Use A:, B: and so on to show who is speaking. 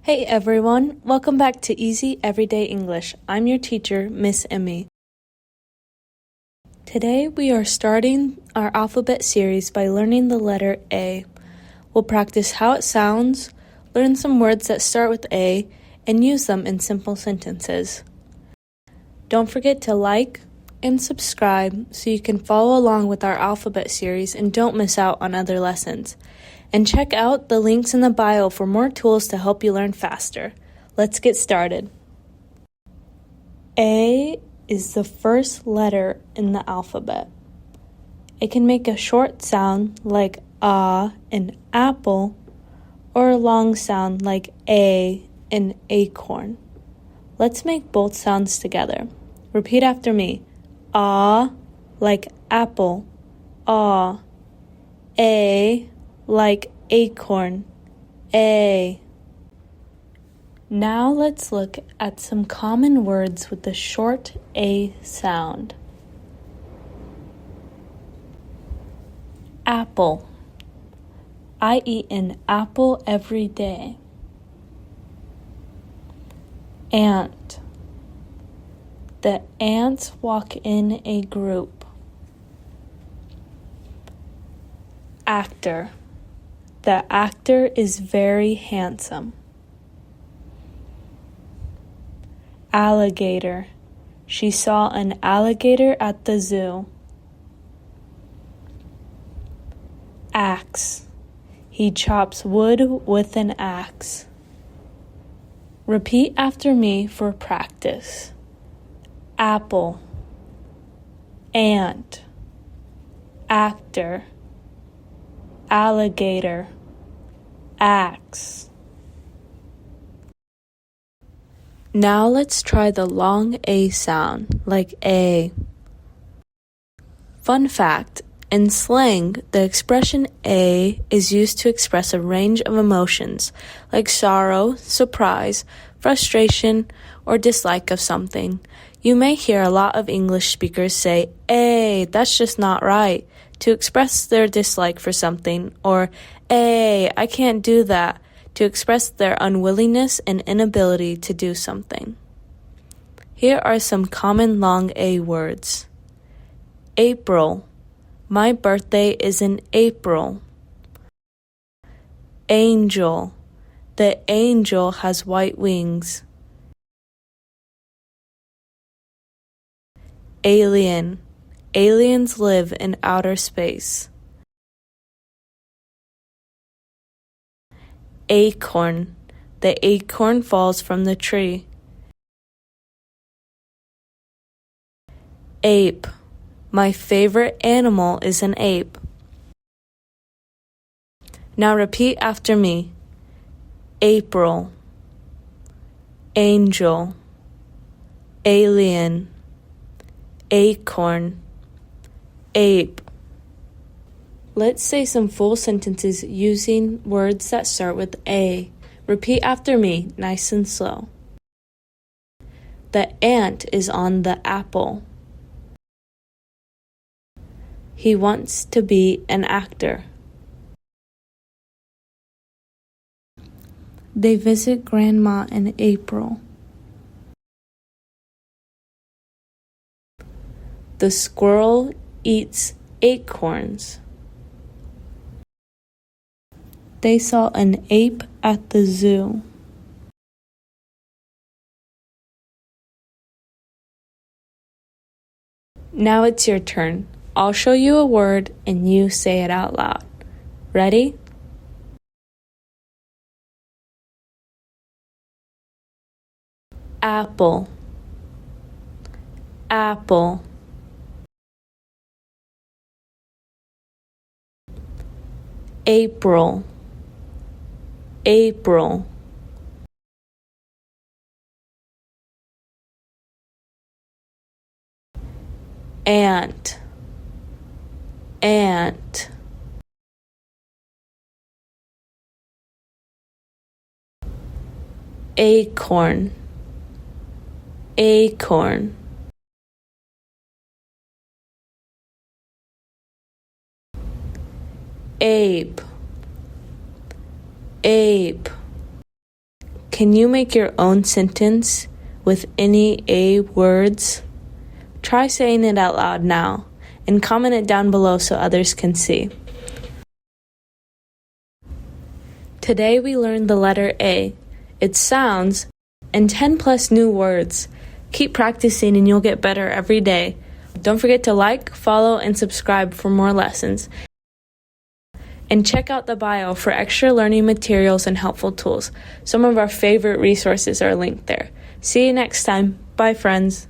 A: Hey everyone, welcome back to Easy Everyday English. I'm your teacher, Miss Emmy. Today we are starting our alphabet series by learning the letter A. We'll practice how it sounds, learn some words that start with A, and use them in simple sentences. Don't forget to like and subscribe so you can follow along with our alphabet series and don't miss out on other lessons. And check out the links in the bio for more tools to help you learn faster. Let's get started. A is the first letter in the alphabet. It can make a short sound like A in apple, or a long sound like A in acorn. Let's make both sounds together. Repeat after me. A like apple, A. A like acorn, A. Now let's look at some common words with the short A sound. Apple. I eat an apple every day. Ant. The ants walk in a group. Actor. The actor is very handsome. Alligator. She saw an alligator at the zoo. Axe. He chops wood with an axe. Repeat after me for practice. Apple. Ant. Actor. Alligator, axe. Now let's try the long A sound, like A. Fun fact, in slang, the expression A is used to express a range of emotions, like sorrow, surprise, frustration, or dislike of something. You may hear a lot of English speakers say, "Hey, that's just not right," to express their dislike for something, or, "Hey, I can't do that," to express their unwillingness and inability to do something. Here are some common long A words. April. My birthday is in April. Angel. The angel has white wings. Alien. Aliens live in outer space. Acorn. The acorn falls from the tree. Ape. My favorite animal is an ape. Now repeat after me. April. Angel. Alien. Acorn. Ape. Let's say some full sentences using words that start with A. Repeat after me, nice and slow. The ant is on the apple. He wants to be an actor. They visit Grandma in April. The squirrel eats acorns. They saw an ape at the zoo. Now it's your turn. I'll show you a word and you say it out loud. Ready? Apple. Apple. April. April. Ant. Ant. Acorn. Acorn. Ape. Ape. Can you make your own sentence with any A words? Try saying it out loud now and comment it down below so others can see. Today we learned the letter A, its sounds, and 10 plus new words. Keep practicing and you'll get better every day. Don't forget to like, follow, and subscribe for more lessons. And check out the bio for extra learning materials and helpful tools. Some of our favorite resources are linked there. See you next time. Bye, friends.